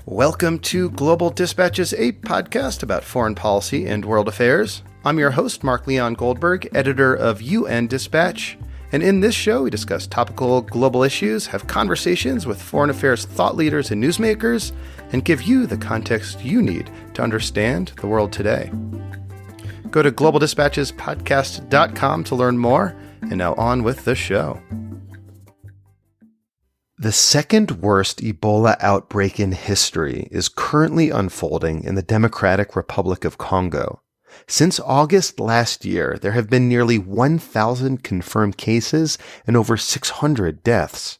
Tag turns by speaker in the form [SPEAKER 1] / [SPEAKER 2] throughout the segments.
[SPEAKER 1] Welcome to Global Dispatches, a podcast about foreign policy and world affairs. I'm your host, Mark Leon Goldberg, editor of UN Dispatch. And in this show, we discuss topical global issues, have conversations with foreign affairs thought leaders and newsmakers, and give you the context you need to understand the world today. Go to globaldispatchespodcast.com to learn more. And now on with the show. The second worst Ebola outbreak in history is currently unfolding in the Democratic Republic of Congo. Since August last year, there have been nearly 1,000 confirmed cases and over 600 deaths.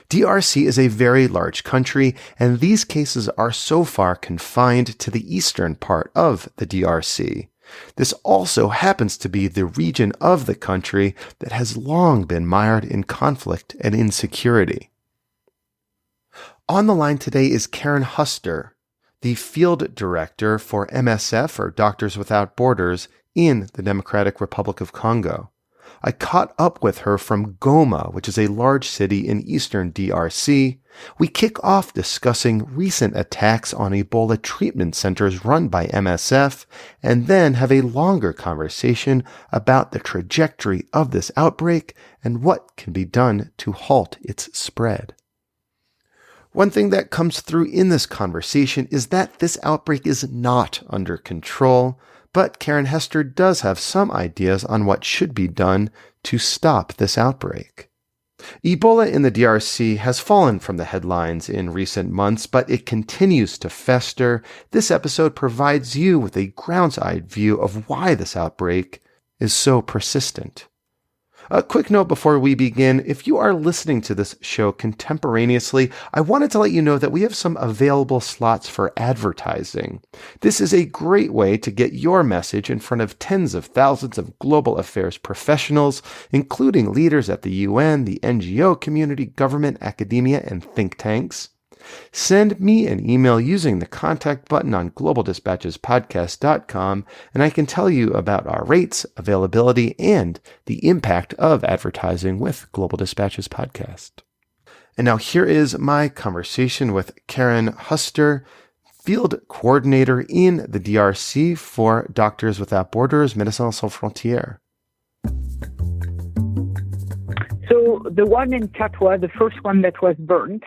[SPEAKER 1] DRC is a very large country, and these cases are so far confined to the eastern part of the DRC. This also happens to be the region of the country that has long been mired in conflict and insecurity. On the line today is Karin Huster, the field director for MSF, or Doctors Without Borders, in the Democratic Republic of Congo. I caught up with her from Goma, which is a large city in eastern DRC. We kick off discussing recent attacks on Ebola treatment centers run by MSF, and then have a longer conversation about the trajectory of this outbreak and what can be done to halt its spread. One thing that comes through in this conversation is that this outbreak is not under control, but Karin Huster does have some ideas on what should be done to stop this outbreak. Ebola in the DRC has fallen from the headlines in recent months, but it continues to fester. This episode provides you with a grounds-eyed view of why this outbreak is so persistent. A quick note before we begin, if you are listening to this show contemporaneously, I wanted to let you know that we have some available slots for advertising. This is a great way to get your message in front of tens of thousands of global affairs professionals, including leaders at the UN, the NGO community, government, academia, and think tanks. Send me an email using the contact button on globaldispatchespodcast.com, and I can tell you about our rates, availability, and the impact of advertising with Global Dispatches Podcast. And now here is my conversation with Karin Huster, field coordinator in the DRC for Doctors Without Borders, Médecins Sans Frontières.
[SPEAKER 2] So the one in Katwa, the first one that was burnt,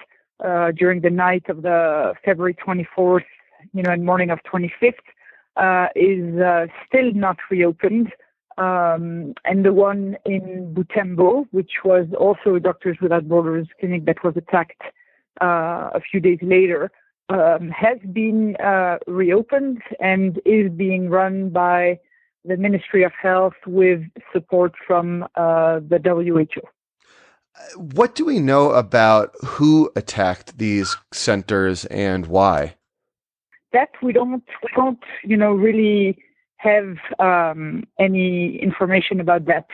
[SPEAKER 2] during the night of the February 24th, and morning of 25th, is still not reopened. And the one in Butembo, which was also a Doctors Without Borders clinic that was attacked a few days later, has been reopened and is being run by the Ministry of Health with support from the WHO.
[SPEAKER 1] What do we know about who attacked these centers and why?
[SPEAKER 2] That we don't, really have any information about that.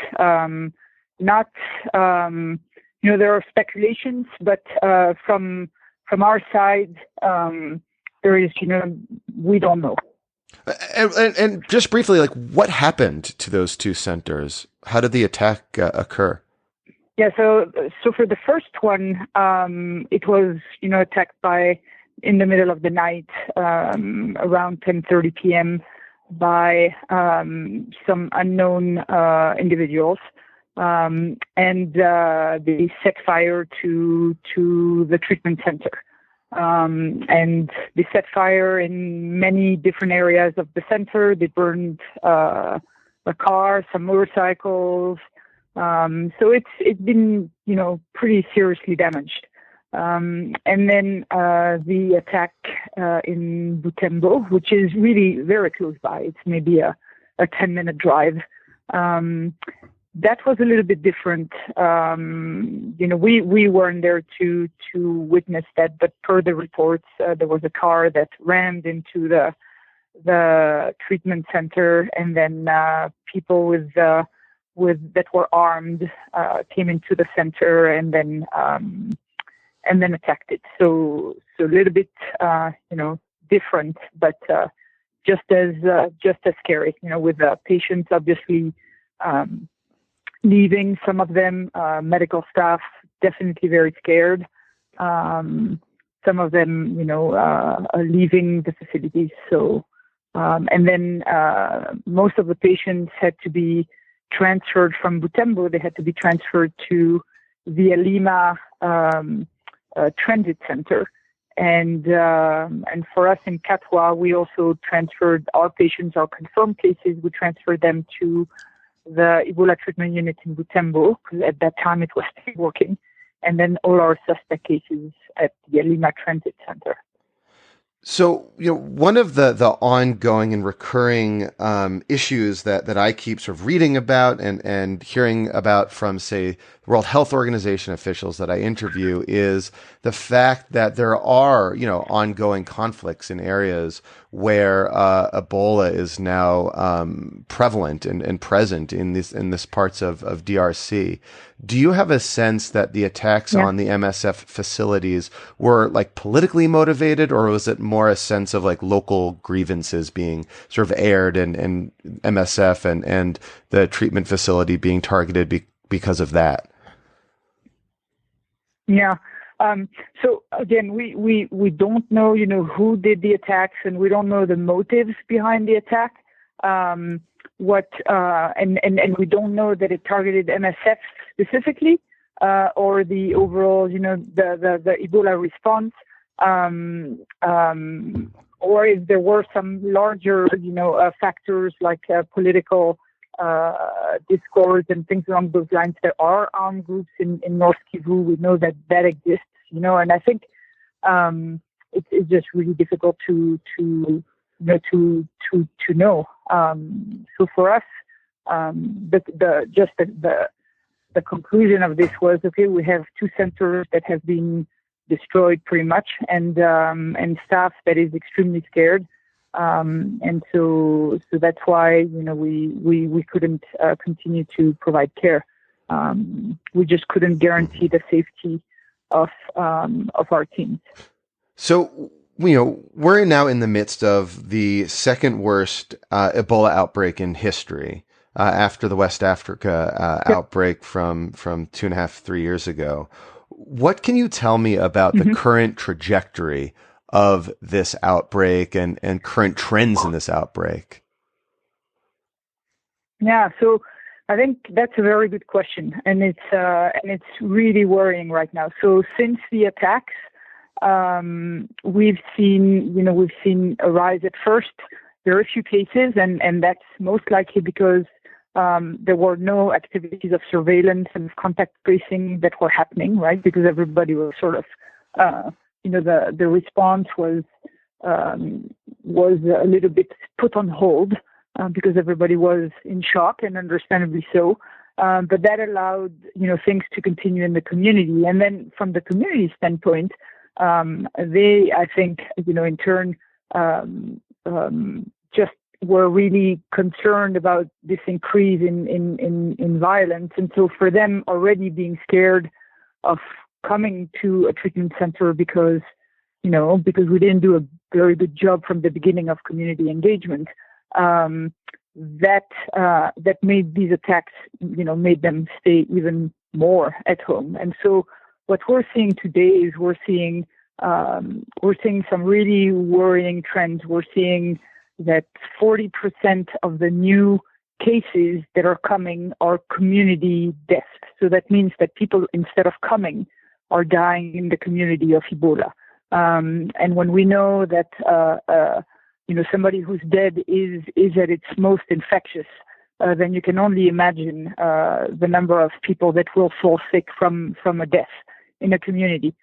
[SPEAKER 2] There are speculations, but from our side, there is, we don't know.
[SPEAKER 1] And just briefly, what happened to those two centers? How did the attack occur?
[SPEAKER 2] Yeah, so for the first one, it was, attacked in the middle of the night, around 10:30 p.m. by some unknown individuals, and they set fire to the treatment center, and they set fire in many different areas of the center. They burned a car, some motorcycles. So it's been, pretty seriously damaged. And then the attack in Butembo, which is really very close by, it's maybe a 10-minute drive. That was a little bit different. We weren't there to witness that, but per the reports, there was a car that rammed into the treatment center, and then people that were armed came into the center and then attacked it. So a little bit different, but just as scary. With the patients obviously leaving, some of them medical staff definitely very scared. some of them, are leaving the facilities. So, and then most of the patients had to be transferred from Butembo. They had to be transferred to the Lima transit center. And for us in Katwa, we also transferred our patients, our confirmed cases. We transferred them to the Ebola treatment unit in Butembo, because at that time it was still working, and then all our suspect cases at the Lima Transit Center.
[SPEAKER 1] So, one of the ongoing and recurring issues that I keep sort of reading about and hearing about from, say, World Health Organization officials that I interview is the fact that there are, ongoing conflicts in areas where Ebola is now prevalent and present in this parts of DRC. Do you have a sense that the attacks on the MSF facilities were like politically motivated, or was it more a sense of like local grievances being sort of aired and MSF and the treatment facility being targeted because of that?
[SPEAKER 2] Yeah. So again, we don't know, who did the attacks, and we don't know the motives behind the attack. And we don't know that it targeted MSF specifically, or the overall, the Ebola response, or if there were some larger, factors like political discourse and things along those lines. There are armed groups in North Kivu. We know that exists, and I think it's just really difficult to know. So for us, the conclusion of this was, okay, we have two centers that have been destroyed pretty much, and staff that is extremely scared. And so that's why, we couldn't continue to provide care. We just couldn't guarantee the safety of our teams.
[SPEAKER 1] So, we're now in the midst of the second worst Ebola outbreak in history, after the West Africa outbreak from 2.5-3 years ago. What can you tell me about the current trajectory of this outbreak and current trends in this outbreak?
[SPEAKER 2] Yeah, so I think that's a very good question, and it's really worrying right now. So since the attacks, we've seen a rise. At first, there are a few cases, and that's most likely because there were no activities of surveillance and contact tracing that were happening, right? Because everybody was sort of, the response was a little bit put on hold because everybody was in shock, and understandably so. But that allowed, things to continue in the community. And then from the community standpoint, they, I think, in turn, just were really concerned about this increase in violence. And so for them already being scared of coming to a treatment center because we didn't do a very good job from the beginning of community engagement, that made these attacks, made them stay even more at home. And so what we're seeing today is we're seeing some really worrying trends. We're seeing that 40% of the new cases that are coming are community deaths. So that means that people, instead of coming, are dying in the community of Ebola. And when we know that somebody who's dead is at its most infectious, then you can only imagine the number of people that will fall sick from a death in a community.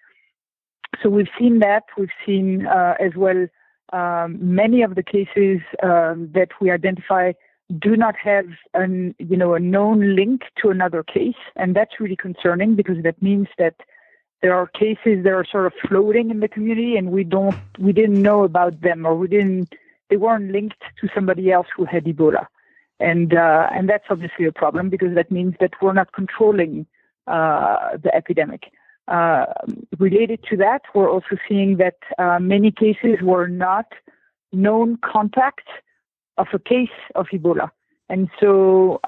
[SPEAKER 2] So we've seen that. We've seen as well many of the cases that we identify do not have a known link to another case, and that's really concerning because that means that there are cases that are sort of floating in the community, and we didn't know about them, or they weren't linked to somebody else who had Ebola, and that's obviously a problem because that means that we're not controlling the epidemic. Related to that, we're also seeing that many cases were not known contacts of a case of Ebola. And so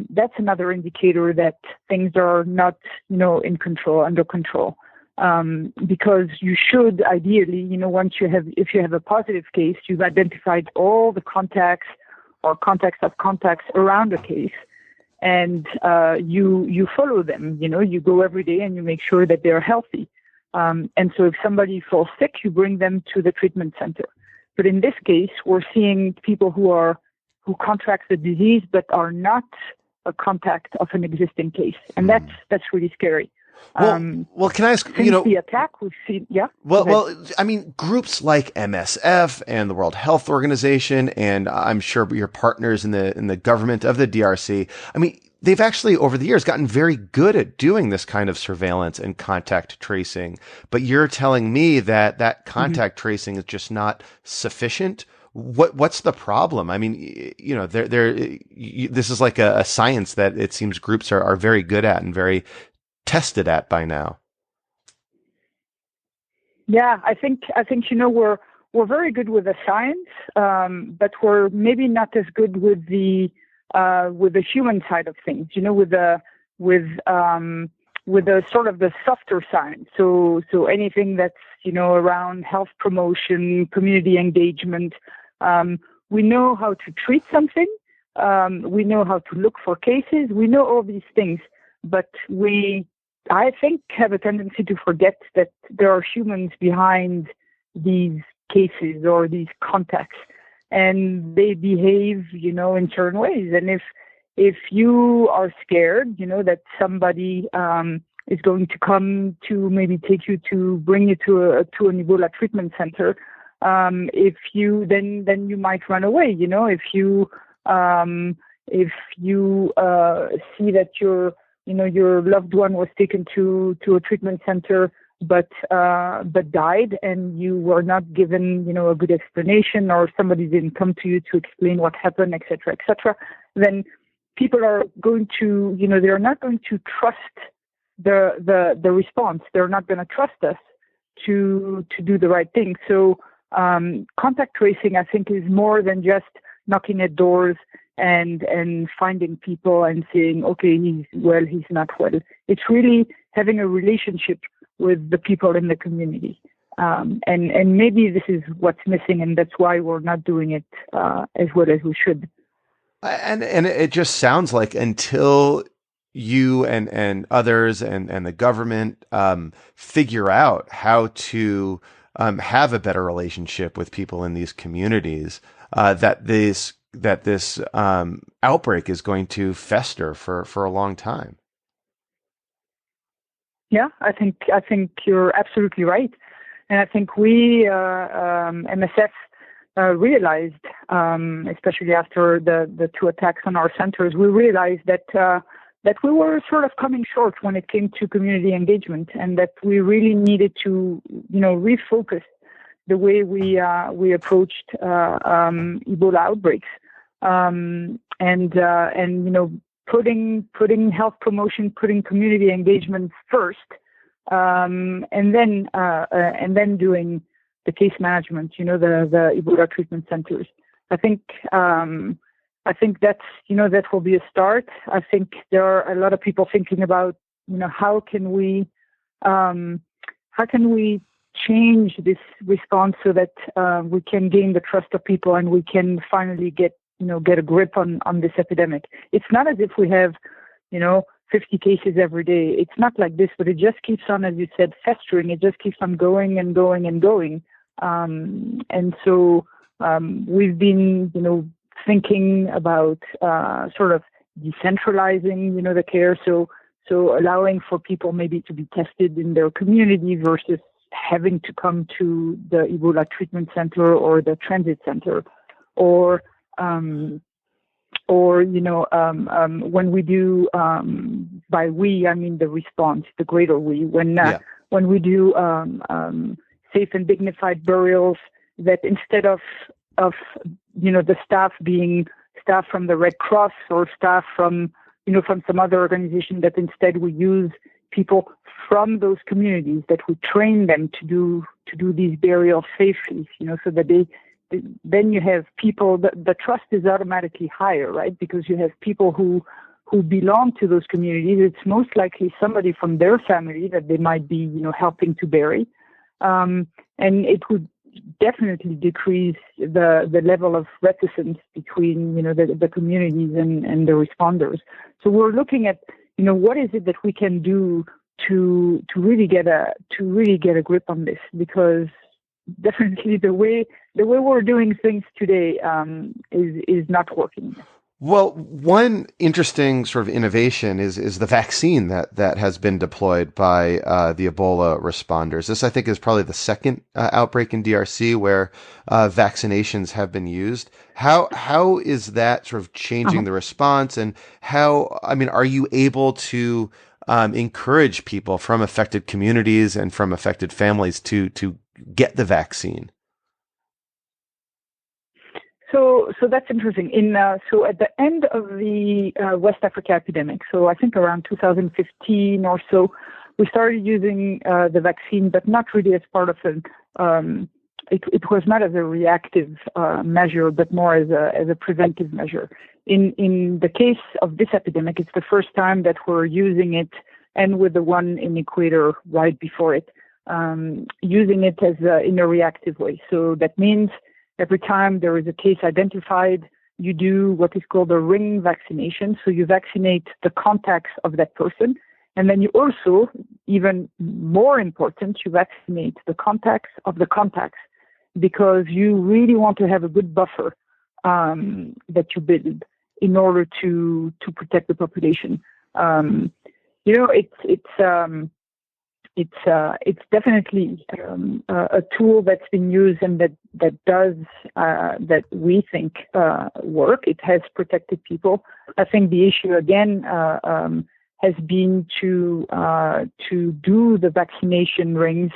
[SPEAKER 2] that's another indicator that things are not, under control. because you should ideally, if you have a positive case, you've identified all the contacts or contacts of contacts around the case, and you follow them. You go every day and you make sure that they're healthy. And so if somebody falls sick, you bring them to the treatment center. But in this case, we're seeing people who contract the disease but are not a contact of an existing case, and that's really scary.
[SPEAKER 1] Well, can I ask?
[SPEAKER 2] Since the attack, we've seen. Yeah.
[SPEAKER 1] Well, I mean, groups like MSF and the World Health Organization, and I'm sure your partners in the government of the DRC. I mean, they've actually over the years gotten very good at doing this kind of surveillance and contact tracing. But you're telling me that contact tracing is just not sufficient. What's the problem? I mean, this is like a science that it seems groups are very good at and very tested at by now.
[SPEAKER 2] Yeah, I think we're very good with the science, but we're maybe not as good with the human side of things. With the sort of the softer science. So anything that's around health promotion, community engagement. We know how to treat something. We know how to look for cases. We know all these things, but I think, have a tendency to forget that there are humans behind these cases or these contacts, and they behave, in certain ways. And if you are scared, that somebody is going to come to maybe bring you to an Ebola treatment center, if you then you might run away. If you see that your loved one was taken to a treatment center, but died, and you were not given, a good explanation, or somebody didn't come to you to explain what happened, et cetera, then people are going to, they're not going to trust the response. They're not going to trust us to do the right thing. So contact tracing, I think, is more than just knocking at doors and finding people and saying, okay, he's not well. It's really having a relationship with the people in the community. And maybe this is what's missing, and that's why we're not doing it as well as we should.
[SPEAKER 1] And it just sounds like until you and others and the government figure out how to have a better relationship with people in these communities, that this outbreak is going to fester for a long time.
[SPEAKER 2] Yeah, I think you're absolutely right, and I think we MSF realized, especially after the two attacks on our centers, we realized that we were sort of coming short when it came to community engagement, and that we really needed to refocus the way we approached Ebola outbreaks, and putting health promotion, putting community engagement first, and then doing the case management. The Ebola treatment centers. I think that's that will be a start. I think there are a lot of people thinking about how can we change this response so that we can gain the trust of people and we can finally get a grip on this epidemic. It's not as if we have 50 cases every day. It's not like this, but it just keeps on, as you said, festering. It just keeps on going and going and going. And so we've been thinking about sort of decentralizing the care, so allowing for people maybe to be tested in their community versus having to come to the Ebola treatment center or the transit center, or when we do, by we, I mean the response, the greater we, when we do safe and dignified burials, that instead of the staff being staff from the Red Cross or staff from some other organization, that instead we use people from those communities, that we train them to do these burials safely, so that then you have people, the trust is automatically higher, right? Because you have people who who belong to those communities, it's most likely somebody from their family that they might be, helping to bury. And it would definitely decrease the level of reticence between, the communities and the responders. So we're looking at, what is it that we can do to really get a grip on this, because definitely the way we're doing things today is not working.
[SPEAKER 1] Well, one interesting sort of innovation is the vaccine that has been deployed by the Ebola responders. This, I think, is probably the second outbreak in DRC where vaccinations have been used. How is that sort of changing the response, and are you able to encourage people from affected communities and from affected families to get the vaccine?
[SPEAKER 2] So that's interesting. So at the end of the West Africa epidemic, so I think around 2015 or so, we started using the vaccine, but not really as part of it was not as a reactive measure, but more as a preventive measure. In the case of this epidemic, it's the first time that we're using it, and with the one in Equator right before it, using it as in a reactive way. So that means every time there is a case identified, you do what is called a ring vaccination. So you vaccinate the contacts of that person. And then you also, even more important, you vaccinate the contacts of the contacts, because you really want to have a good buffer that you build in order to protect the population. It's definitely a tool that's been used and that we think work. It has protected people. I think the issue again has been to do the vaccination rings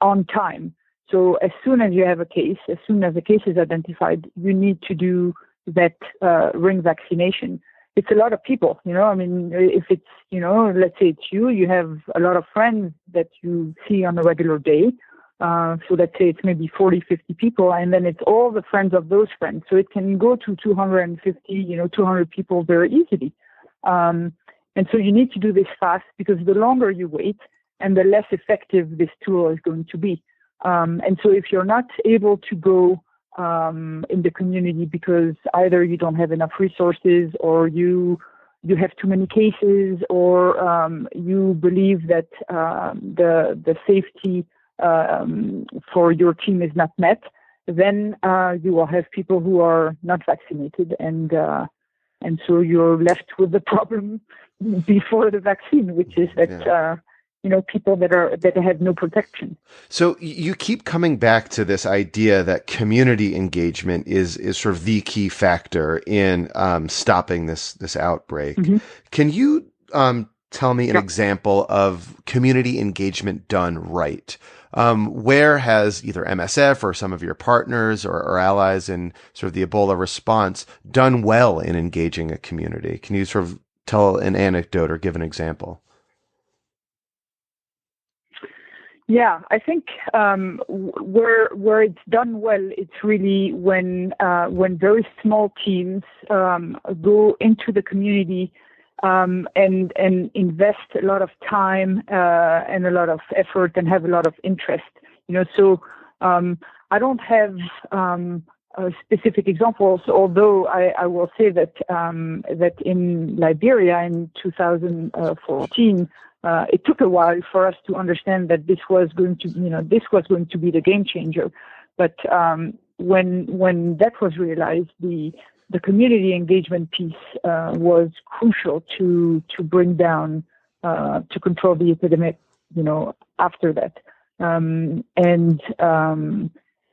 [SPEAKER 2] on time. So as soon as you have a case, as soon as a case is identified, you need to do that ring vaccination. It's a lot of people, if it's, let's say it's you have a lot of friends that you see on a regular day. So let's say it's maybe 40, 50 people, and then it's all the friends of those friends. So it can go to 250, 200 people very easily. And so you need to do this fast, because the longer you wait and the less effective this tool is going to be. And so if you're not able to go in the community because either you don't have enough resources, or you have too many cases, or you believe that the safety for your team is not met, then you will have people who are not vaccinated, and so you're left with the problem before the vaccine, which is that people that have no protection.
[SPEAKER 1] So you keep coming back to this idea that community engagement is sort of the key factor in stopping this outbreak. Mm-hmm. Can you tell me an example of community engagement done right? Where has either MSF or some of your partners or allies in sort of the Ebola response done well in engaging a community? Can you sort of tell an anecdote or give an example?
[SPEAKER 2] Yeah, I think where it's done well, it's really when very small teams go into the community and invest a lot of time and a lot of effort and have a lot of interest. So I don't have specific examples, although I will say that that in Liberia in 2014. It took a while for us to understand that this was going to be the game changer. But when that was realized, the community engagement piece was crucial to bring down to control the epidemic. After that, and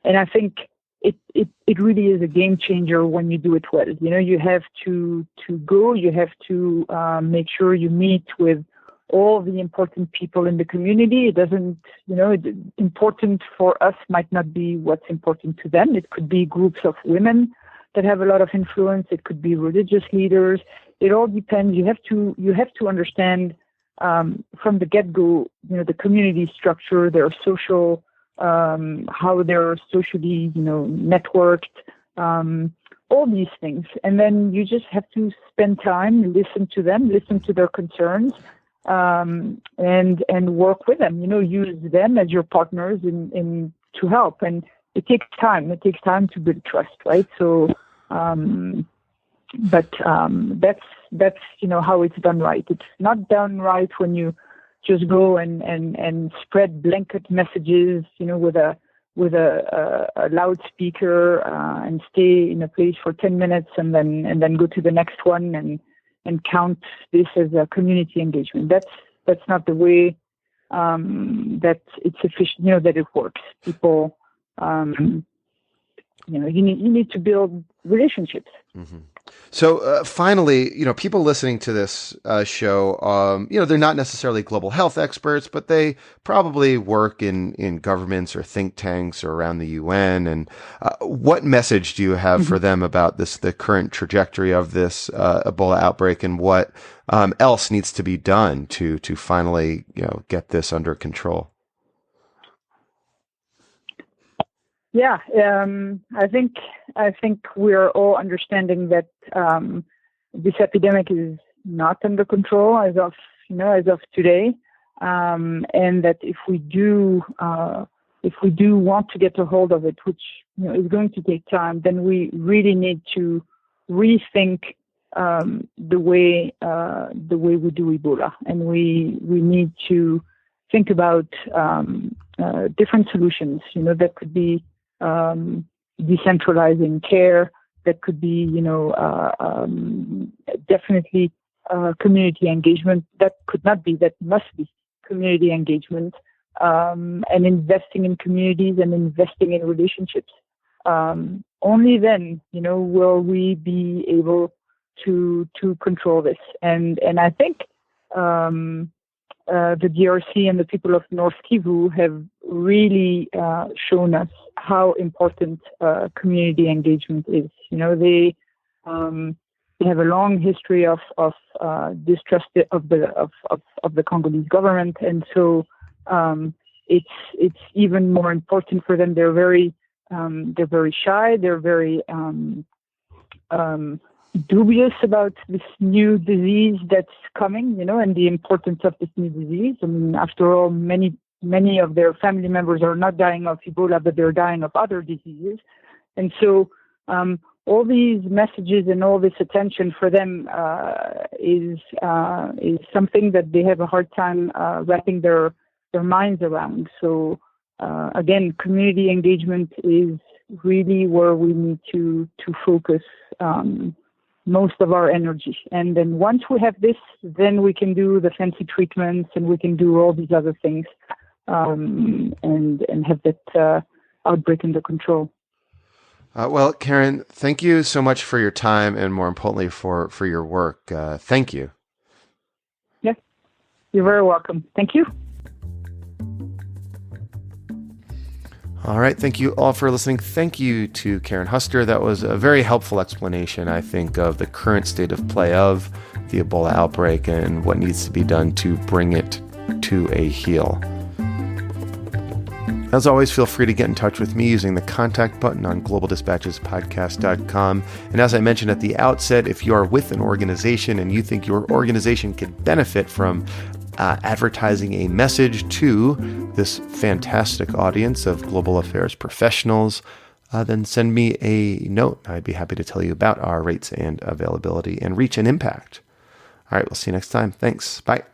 [SPEAKER 2] I think it really is a game changer when you do it well. You have to go. You have to make sure you meet with all the important people in the community. It doesn't, important for us might not be what's important to them. It could be groups of women that have a lot of influence. It could be religious leaders. It all depends. You have to understand from the get-go, the community structure, their social, how they're socially, networked, all these things. And then you just have to spend time, listen to them, listen to their concerns, and work with them. Use them as your partners in to help. And it takes time. It takes time to build trust, right? So, that's how it's done right. It's not done right when you just go and spread blanket messages, with a loudspeaker and stay in a place for 10 minutes and then go to the next one and count this as a community engagement. That's not the way that it's efficient, that it works. People, you need to build relationships.
[SPEAKER 1] Mm-hmm. So finally, people listening to this show, they're not necessarily global health experts, but they probably work in governments or think tanks or around the UN. And what message do you have for them about the current trajectory of this Ebola outbreak, and what else needs to be done to finally, get this under control?
[SPEAKER 2] Yeah, I think we're all understanding that this epidemic is not under control as of today, and that if we do want to get a hold of it, which is going to take time, then we really need to rethink the way we do Ebola, and we need to think about different solutions. That could be decentralizing care. That could be, definitely community engagement. That could not be. That must be community engagement, and investing in communities and investing in relationships. Only then, will we be able to control this. And I think the DRC and the people of North Kivu have really shown us how important community engagement is. They have a long history of distrust of the Congolese government, and so it's even more important for them. They're very shy. They're very dubious about this new disease that's coming, and the importance of this new disease. I mean, after all, many of their family members are not dying of Ebola, but they're dying of other diseases. And so all these messages and all this attention for them is something that they have a hard time wrapping their minds around. So again, community engagement is really where we need to focus most of our energy. And then once we have this, then we can do the fancy treatments and we can do all these other things and have that outbreak under control.
[SPEAKER 1] Well, Karin, thank you so much for your time and, more importantly, for your work. Thank you.
[SPEAKER 2] Yeah, you're very welcome. Thank you.
[SPEAKER 1] All right. Thank you all for listening. Thank you to Karin Huster. That was a very helpful explanation, I think, of the current state of play of the Ebola outbreak and what needs to be done to bring it to a heel. As always, feel free to get in touch with me using the contact button on globaldispatchespodcast.com. And as I mentioned at the outset, if you are with an organization and you think your organization could benefit from advertising a message to this fantastic audience of global affairs professionals, then send me a note. I'd be happy to tell you about our rates and availability and reach and impact. All right, we'll see you next time. Thanks. Bye.